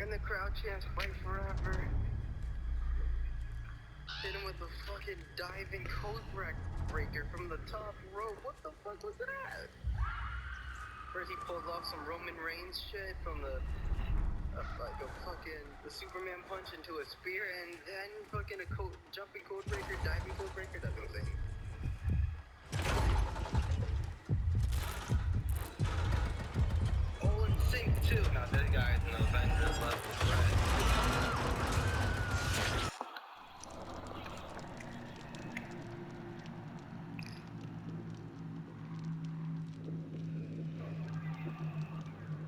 And the crowd chants fight forever. Hit him with the fucking diving code breaker from the top rope. What the fuck was that? First he pulls off some Roman Reigns shit from the Superman punch into a spear, and then fucking a jumping code breaker, diving code breaker. That's insane. All in sync too. Now this guy's an Avengers level threat.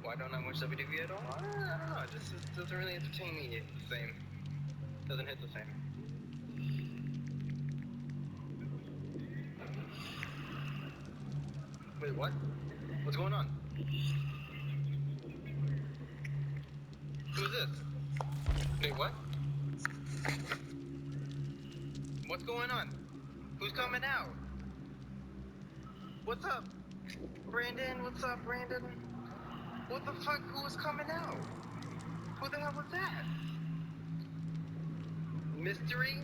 Why don't I watch WWE at all? I don't know. It just doesn't really entertain me the same. Doesn't hit the same. Wait, what? What's going on? Who's this? Wait, what? What's going on? Who's coming out? What's up? Brandon, what's up, Brandon? What the fuck? Who was coming out? Who the hell was that? Mystery?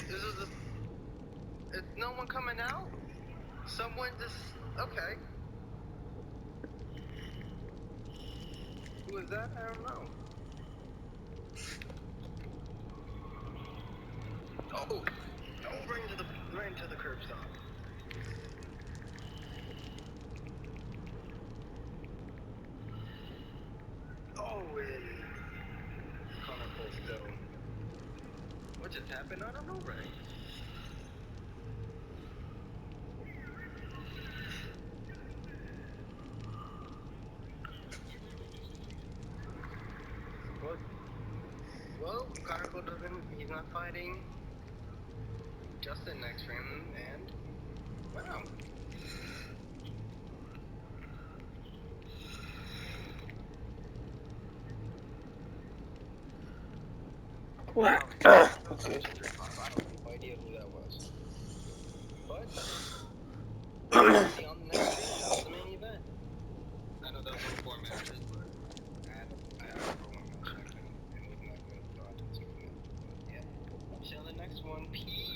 Is no one coming out? Someone just... Okay. Who is that? I don't know. Oh! Right into the curb stop. Oh, and Connor Cole still. What just happened? I don't know, right? What? Well, Connor Cole he's not fighting Justin next for him, and wow. What? I have no idea who that was. But see on the next stream, that was the main event. I know that was 4 matches, but I don't remember one match. It wasn't that good, so I didn't see it. But yeah. See you on the next one. Peace.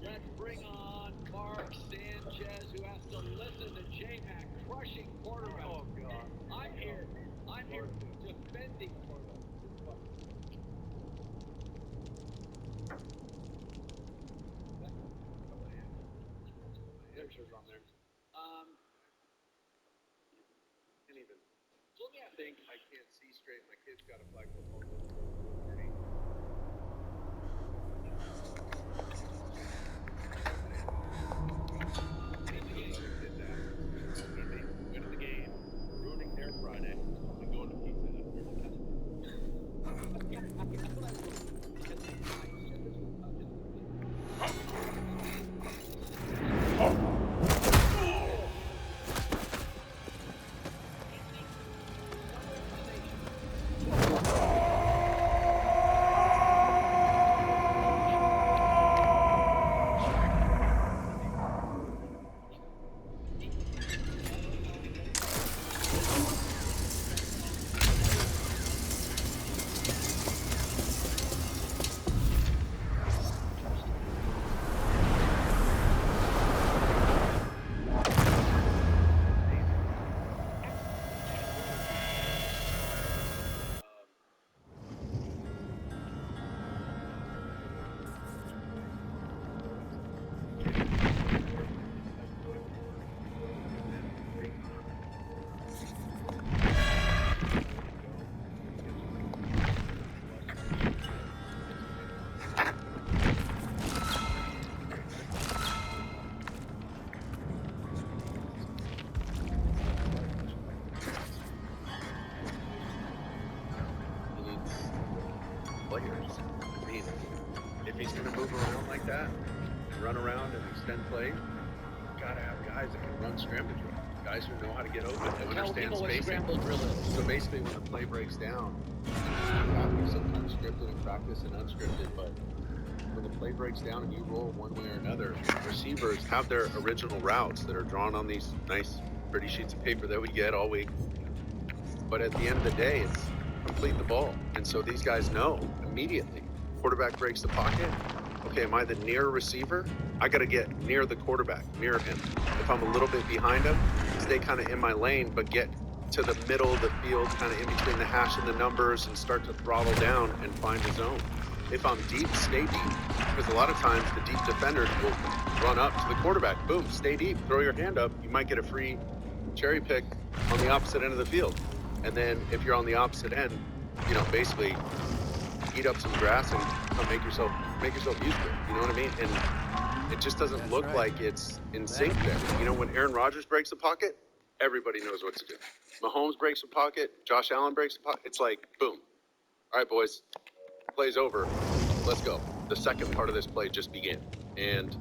Let's bring on Mark Sanchez, who has to listen to J-Mac crushing quarterback. Oh, God. I'm here defending quarterback. Pictures on there. And even. So let me think I can't see straight. My kid's got a flag football. like that, run around and extend plays, you gotta have guys that can run scramble drill. Guys who know how to get open, that Tell understand people what spacing. scramble drill is. So basically, when the play breaks down, you have to be sometimes scripted in practice and unscripted, but when the play breaks down and you roll one way or another, receivers have their original routes that are drawn on these nice, pretty sheets of paper that we get all week. But at the end of the day, it's complete the ball. And so these guys know immediately. Quarterback breaks the pocket. Okay, am I the near receiver? I got to get near the quarterback, near him. If I'm a little bit behind him, stay kind of in my lane, but get to the middle of the field, kind of in between the hash and the numbers, and start to throttle down and find the zone. If I'm deep, stay deep. Because a lot of times the deep defenders will run up to the quarterback. Boom, stay deep, throw your hand up. You might get a free cherry pick on the opposite end of the field. And then if you're on the opposite end, basically eat up some grass and make yourself used to it. You know what I mean? And it just doesn't look like it's in sync there. When Aaron Rodgers breaks the pocket, everybody knows what to do. Mahomes breaks the pocket, Josh Allen breaks the pocket. It's like, boom. All right, boys, play's over. Let's go. The second part of this play just began. And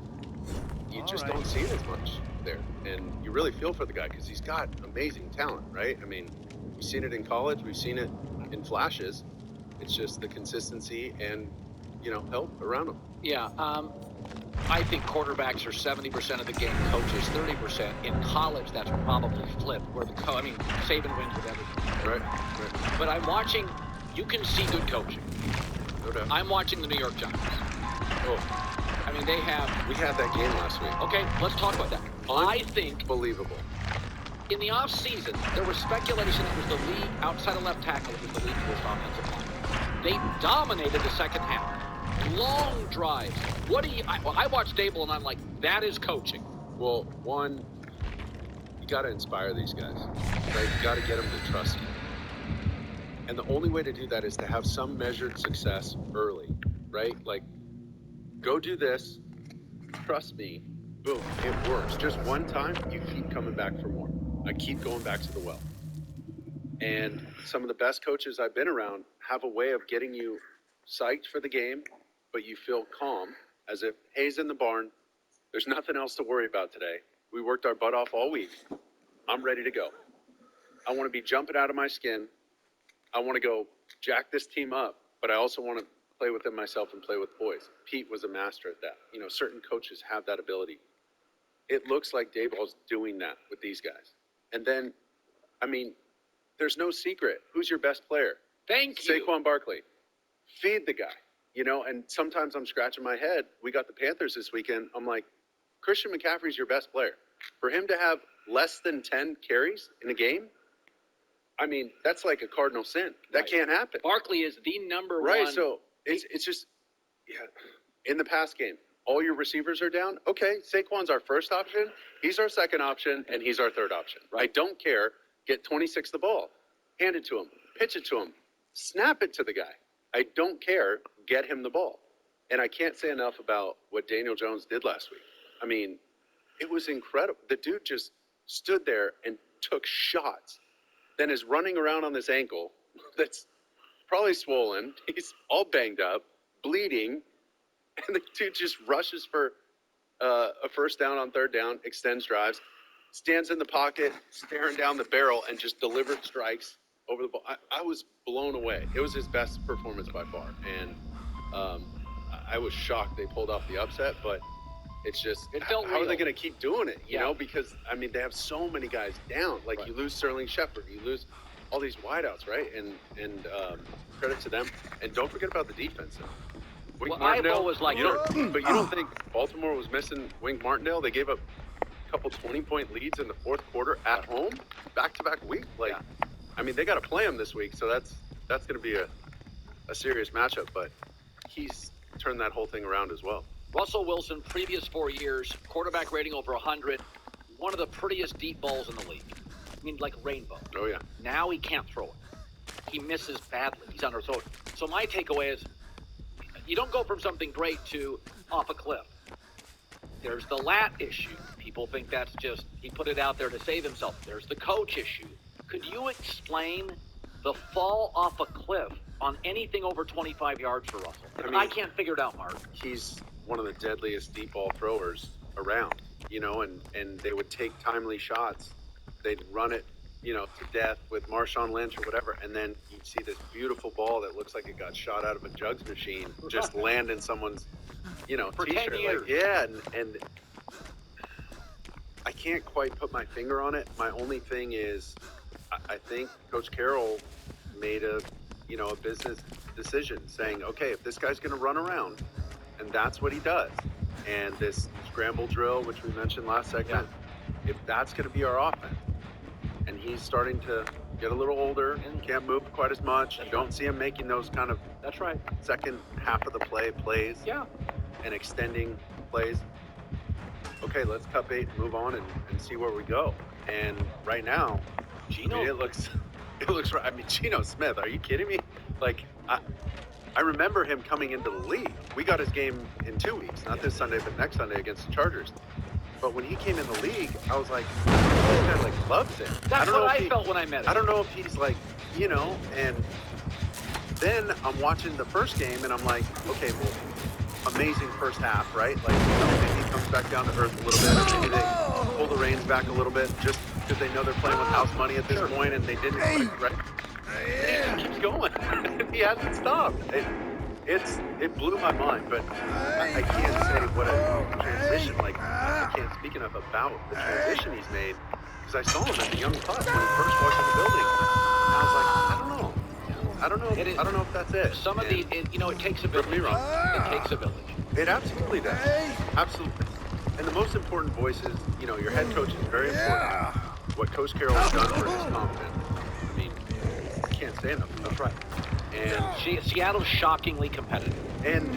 you just don't see it as much there. And you really feel for the guy because he's got amazing talent, right? I mean, we've seen it in college. We've seen it in flashes. It's just the consistency and, help around him. Yeah, I think quarterbacks are 70% of the game, coaches 30%. In college, that's probably flipped, where Saban wins with everything. Right. But I'm watching, you can see good coaching. No doubt. I'm watching the New York Giants. Oh, I mean, they have... we had that game last week. Okay, let's talk about that. I think... Unbelievable. In the offseason, there was speculation it was the league, outside of left tackle, it was the league's worst offensive line. They dominated the second half. Long drives. I watched Dable and I'm like, that is coaching. Well, one, you got to inspire these guys, right? You got to get them to trust you. And the only way to do that is to have some measured success early, right? Like, go do this, trust me, boom, it works. Just one time, you keep coming back for more. I keep going back to the well. And some of the best coaches I've been around have a way of getting you psyched for the game, but you feel calm, as if hay's in the barn. There's nothing else to worry about today. We worked our butt off all week. I'm ready to go. I want to be jumping out of my skin. I want to go jack this team up, but I also want to play within myself and play with poise. Pete was a master at that. Certain coaches have that ability. It looks like Daboll's doing that with these guys. And then, there's no secret. Who's your best player? Thank you. Saquon Barkley. Feed the guy. And sometimes I'm scratching my head. We got the Panthers this weekend. I'm like, Christian McCaffrey's your best player. For him to have less than 10 carries in a game, that's like a cardinal sin. That can't happen. Barkley is the number one. Right, so it's just, in the pass game, all your receivers are down. Okay, Saquon's our first option. He's our second option, and he's our third option. Right. I don't care. Get 26 the ball. Hand it to him. Pitch it to him. Snap it to the guy. I don't care. Get him the ball. And I can't say enough about what Daniel Jones did last week. It was incredible. The dude just stood there and took shots. Then is running around on this ankle that's probably swollen. He's all banged up, bleeding. And the dude just rushes for a first down on third down, extends drives, stands in the pocket, staring down the barrel, and just delivered strikes over the ball. I was blown away. It was his best performance by far. And I was shocked they pulled off the upset, but it's just, felt how real. are they going to keep doing it? You know, because, they have so many guys down. Like, you lose Sterling Shepard, you lose all these wideouts, right? And credit to them. And don't forget about the defense. Wink Martindale was like, but you don't think Baltimore was missing Wink Martindale? They gave up a couple 20-point leads in the fourth quarter at home, back-to-back week. They got to play him this week, so that's going to be a serious matchup. But he's turned that whole thing around as well. Russell Wilson, previous 4 years, quarterback rating over 100, one of the prettiest deep balls in the league. Like a rainbow. Oh, yeah. Now he can't throw it. He misses badly. He's underthrown. So my takeaway is, you don't go from something great to off a cliff. There's the lat issue. People think that's just, he put it out there to save himself. There's the coach issue. Could you explain the fall off a cliff on anything over 25 yards for Russell? I can't figure it out, Mark. He's one of the deadliest deep ball throwers around, you know, and they would take timely shots. They'd run it, you know, to death with Marshawn Lynch or whatever, and then you'd see this beautiful ball that looks like it got shot out of a jugs machine just land in someone's, you know, For 10 t-shirt. years. Like, yeah, and I can't quite put my finger on it. My only thing is, I think Coach Carroll made a business decision saying, okay, if this guy's going to run around, and that's what he does, and this scramble drill, which we mentioned last segment, if that's going to be our offense, and he's starting to get a little older and can't move quite as much, you don't see him making those kind of That's right. second half of the plays Yeah. and extending plays. Okay, let's cut bait, move on, and see where we go. And right now, Geno. it looks. I mean, Geno Smith. Are you kidding me? Like, I remember him coming into the league. We got his game in 2 weeks, not this Sunday, but next Sunday against the Chargers. But when he came in the league, I was like, this guy like loves him. That's what I felt when I met him. I don't know if he's like, you know. And then I'm watching the first game, and I'm like, okay, well, amazing first half, right? Like, you know, maybe he comes back down to earth a little bit, or maybe they pull the reins back a little bit, just because they know they're playing with house money at this point, and they didn't expect, right? He keeps going. He hasn't stopped. It blew my mind, but I can't say what a transition, like, I can't speak enough about the transition he's made, because I saw him as a young pup when he first walked in the building, and I was like, I don't know if that's it. Some of it takes a village. Prove me wrong. It takes a village. It absolutely does. Absolutely. And the most important voice is, you know, your head coach is very important. What Coach Carroll has done for his confidence, I mean, I can't say enough. That's right. And Seattle's shockingly competitive. And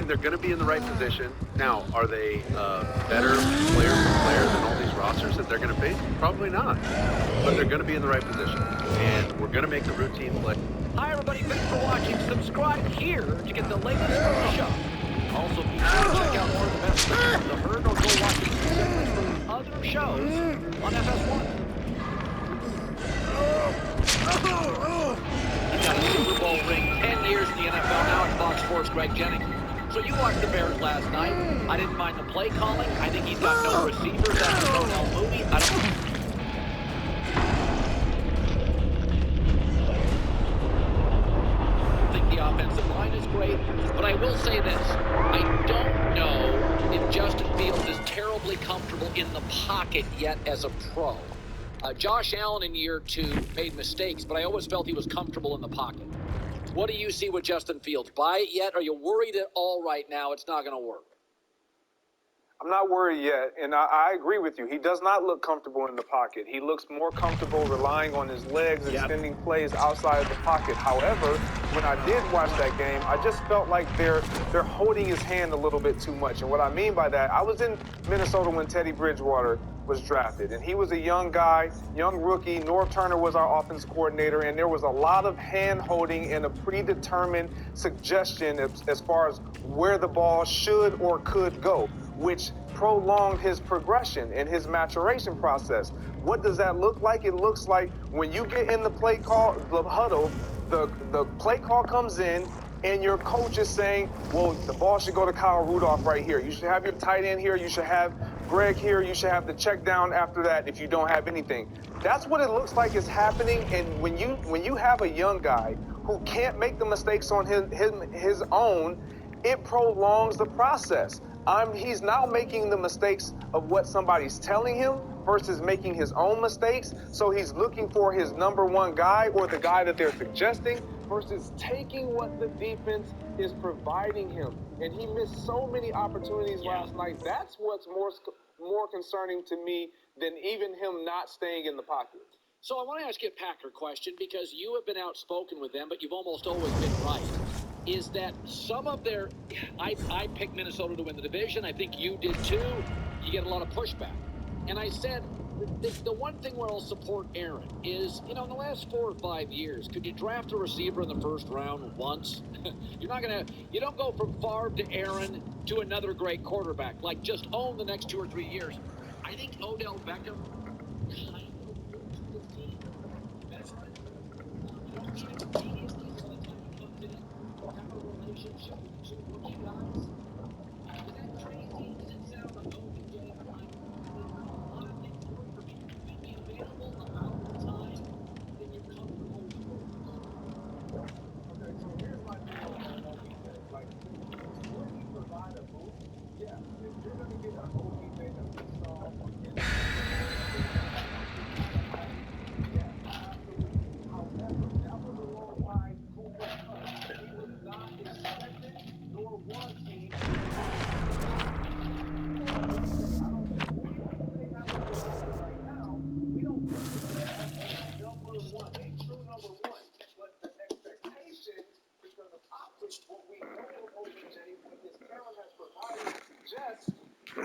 they're going to be in the right position. Now, are they better player for player than all these rosters that they're going to face? Probably not. But they're going to be in the right position. And we're going to make the routine play. Hi, everybody. Thanks for watching. Subscribe here to get the latest from the show. Also, be sure to check out more of the best clips from The Herd or go watch segments from other shows on FS1. He's got a Super Bowl ring, 10 years in the NFL, now at Fox Sports, Greg Jennings. So you watched the Bears last night. I didn't mind the play calling. I think he's got no receivers after Ronell Mooney. I don't think the offensive line is great, but I will say this. I don't know if Justin Fields is terribly comfortable in the pocket yet as a pro. Josh Allen in year 2 made mistakes, but I always felt he was comfortable in the pocket. What do you see with Justin Fields? Buy it yet? Are you worried at all right now it's not going to work? I'm not worried yet, and I agree with you. He does not look comfortable in the pocket. He looks more comfortable relying on his legs, extending plays outside of the pocket. However, when I did watch that game, I just felt like they're holding his hand a little bit too much. And what I mean by that, I was in Minnesota when Teddy Bridgewater was drafted, and he was a young guy, young rookie. Norv Turner was our offense coordinator, and there was a lot of hand-holding and a predetermined suggestion as far as where the ball should or could go, which prolonged his progression and his maturation process. What does that look like? It looks like when you get in the play call, the huddle, the play call comes in, and your coach is saying, well, the ball should go to Kyle Rudolph right here. You should have your tight end here. You should have Greg here. You should have the check down after that if you don't have anything. That's what it looks like is happening. And when you have a young guy who can't make the mistakes on his own, it prolongs the process. He's now making the mistakes of what somebody's telling him versus making his own mistakes. So he's looking for his number one guy or the guy that they're suggesting versus taking what the defense is providing him. And he missed so many opportunities last night. That's what's more concerning to me than even him not staying in the pocket. So I want to ask you a Packer question because you have been outspoken with them, but you've almost always been right. Is that some of their... I picked Minnesota to win the division. I think you did too. You get a lot of pushback. And I said, the one thing where I'll support Aaron is, in the last 4 or 5 years, could you draft a receiver in the first round once? You don't go from Favre to Aaron to another great quarterback. Like, just own the next 2 or 3 years. I think Odell Beckham kind of works the team better. You don't need a team. Have a relationship with 2 rookie guys.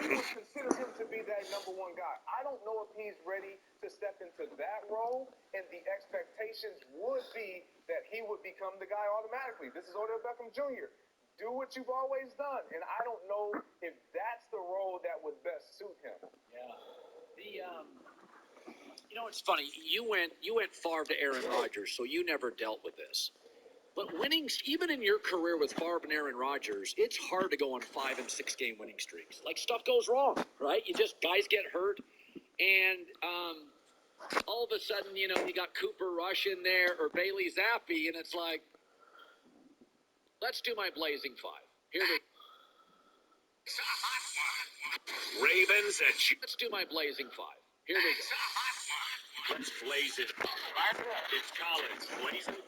would consider him to be that number one guy. I don't know if he's ready to step into that role, and the expectations would be that he would become the guy automatically. This is Odell Beckham Jr. Do what you've always done, and I don't know if that's the role that would best suit him. Yeah. You know, it's funny. You went Favre to Aaron Rodgers, so you never dealt with this. But winning, even in your career with Favre and Aaron Rodgers, it's hard to go on 5 and 6 game winning streaks. Like, stuff goes wrong, right? Guys get hurt, and all of a sudden, you got Cooper Rush in there or Bailey Zappi, and it's like, let's do my blazing 5. Here we go. Ravens at Let's do my blazing 5. Here we go. Let's blaze it up. It's Collins, blazing 5.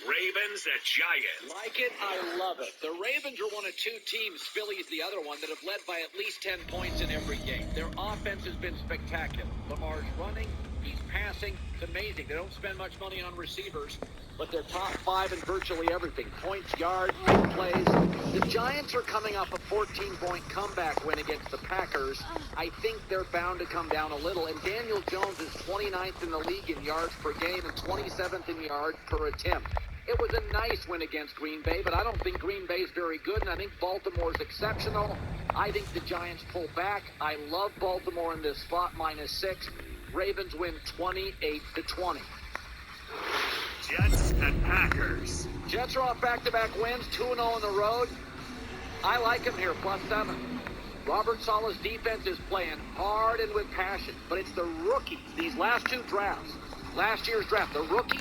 Ravens at Giants. Like it, I love it. The Ravens are one of 2 teams, Philly's the other one, that have led by at least 10 points in every game. Their offense has been spectacular. Lamar's running, he's passing. It's amazing. They don't spend much money on receivers, but they're top 5 in virtually everything. Points, yards, big plays. The Giants are coming off a 14-point comeback win against the Packers. I think they're bound to come down a little. And Daniel Jones is 29th in the league in yards per game and 27th in yards per attempt. It was a nice win against Green Bay, but I don't think Green Bay is very good, and I think Baltimore's exceptional. I think the Giants pull back. I love Baltimore in this spot, -6. Ravens win 28-20. Jets and Packers. Jets are off back-to-back wins, 2-0 on the road. I like them here, +7. Robert Saleh's defense is playing hard and with passion, but it's the rookies, these last 2 drafts. Last year's draft, the rookies